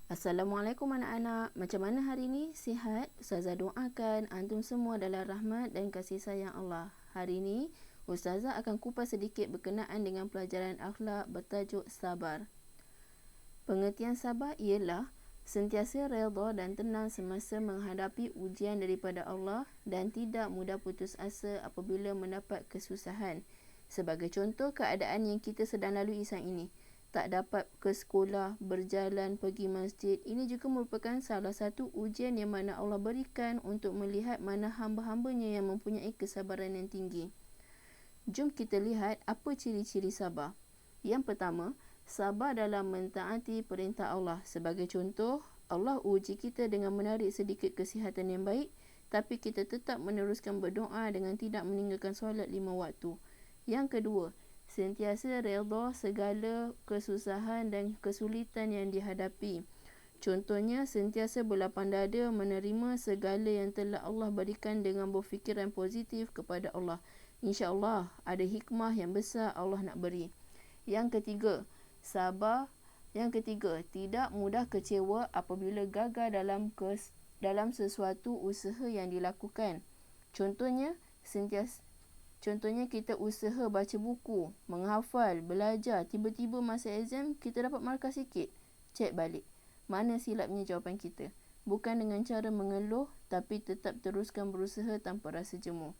Assalamualaikum anak-anak. Macam mana hari ni? Sihat? Ustazah doakan antum semua dalam rahmat dan kasih sayang Allah. Hari ni Ustazah akan kupas sedikit berkenaan dengan pelajaran akhlak bertajuk sabar. Pengertian sabar ialah sentiasa redha dan tenang semasa menghadapi ujian daripada Allah dan tidak mudah putus asa apabila mendapat kesusahan. Sebagai contoh keadaan yang kita sedang lalui saat ini, tak dapat ke sekolah, berjalan, pergi masjid. Ini juga merupakan salah satu ujian yang mana Allah berikan untuk melihat mana hamba-hambanya yang mempunyai kesabaran yang tinggi. Jom kita lihat apa ciri-ciri sabar. Yang pertama, sabar dalam mentaati perintah Allah. Sebagai contoh, Allah uji kita dengan menarik sedikit kesihatan yang baik, tapi kita tetap meneruskan berdoa dengan tidak meninggalkan solat 5 waktu. Yang kedua, sentiasa redha segala kesusahan dan kesulitan yang dihadapi. Contohnya, sentiasa berlapang dada menerima segala yang telah Allah berikan dengan berfikiran positif kepada Allah. InsyaAllah ada hikmah yang besar Allah nak beri. Yang ketiga, sabar. Yang ketiga, tidak mudah kecewa apabila gagal dalam sesuatu usaha yang dilakukan. Contohnya kita usaha baca buku, menghafal, belajar, tiba-tiba masa exam kita dapat markah sikit. Cek balik, mana silapnya jawapan kita. Bukan dengan cara mengeluh, tapi tetap teruskan berusaha tanpa rasa jemu.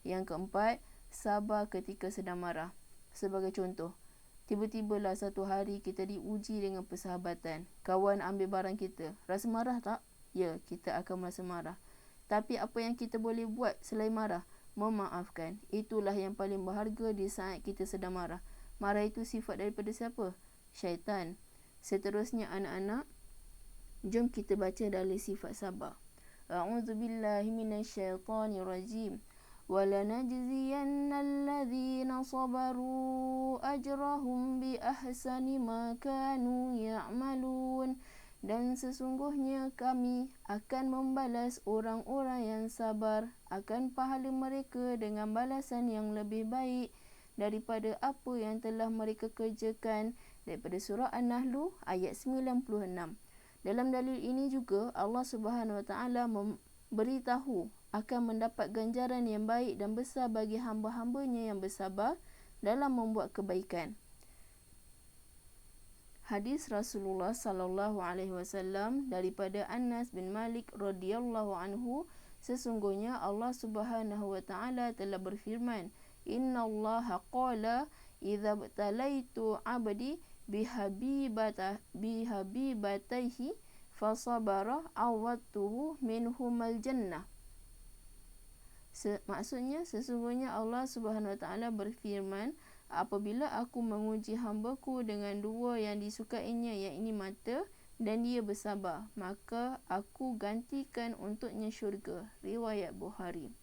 Yang keempat, sabar ketika sedang marah. Sebagai contoh, tiba-tibalah satu hari kita diuji dengan persahabatan. Kawan ambil barang kita. Rasa marah tak? Ya, kita akan merasa marah. Tapi apa yang kita boleh buat selain marah? Memaafkan. Itulah yang paling berharga di saat kita sedang marah. Marah itu sifat daripada siapa? Syaitan. Seterusnya anak-anak, jom kita baca dari sifat sabar. A'udzubillahi minasyaitanirrajim. وَلَنَجْزِيَنَّ الَّذِينَ صَبَرُوا أَجْرَهُمْ بِأَحْسَنِ مَا كَانُوا يَعْمَلُونَ. Dan sesungguhnya kami akan membalas orang-orang yang sabar akan pahala mereka dengan balasan yang lebih baik daripada apa yang telah mereka kerjakan. Daripada surah An-Nahl ayat 96. Dalam dalil ini juga Allah Subhanahu Wa Taala memberitahu akan mendapat ganjaran yang baik dan besar bagi hamba-hambanya yang bersabar dalam membuat kebaikan. Hadis Rasulullah sallallahu alaihi wasallam daripada Anas bin Malik radhiyallahu anhu, sesungguhnya Allah Subhanahu wa taala telah berfirman, innallaha qala idza btalaitu 'abdi bihabibataihi fasabara awattuhu minhumal jannah. Maksudnya, sesungguhnya Allah Subhanahu wa taala berfirman, apabila aku menguji hamba-Ku dengan dua yang disukainya, iaitu mata, dan dia bersabar, maka aku gantikan untuknya syurga. Riwayat Bukhari.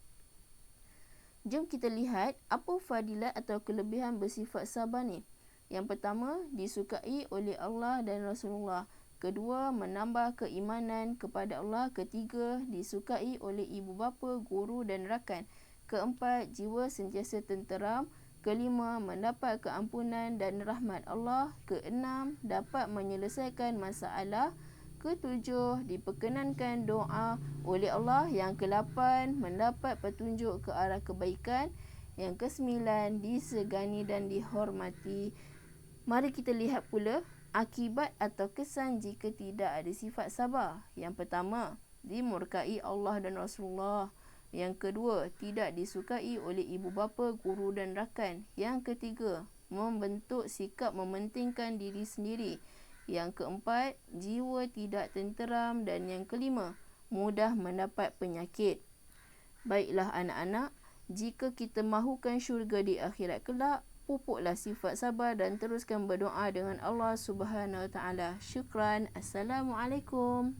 Jom kita lihat apa fadilat atau kelebihan bersifat sabar ni. Yang pertama, disukai oleh Allah dan Rasulullah. Kedua, menambah keimanan kepada Allah. Ketiga, disukai oleh ibu bapa, guru dan rakan. Keempat, jiwa sentiasa tenteram. Kelima, mendapat keampunan dan rahmat Allah. Keenam, dapat menyelesaikan masalah. Ketujuh, diperkenankan doa oleh Allah. Yang kelapan, mendapat petunjuk ke arah kebaikan. Yang kesembilan, disegani dan dihormati. Mari kita lihat pula akibat atau kesan jika tidak ada sifat sabar. Yang pertama, dimurkai Allah dan Rasulullah. Yang kedua, tidak disukai oleh ibu bapa, guru dan rakan. Yang ketiga, membentuk sikap mementingkan diri sendiri. Yang keempat, jiwa tidak tenteram. Dan yang kelima, mudah mendapat penyakit. Baiklah anak-anak, jika kita mahukan syurga di akhirat kelak, pupuklah sifat sabar dan teruskan berdoa dengan Allah Subhanahu Wa Taala. Syukran. Assalamualaikum.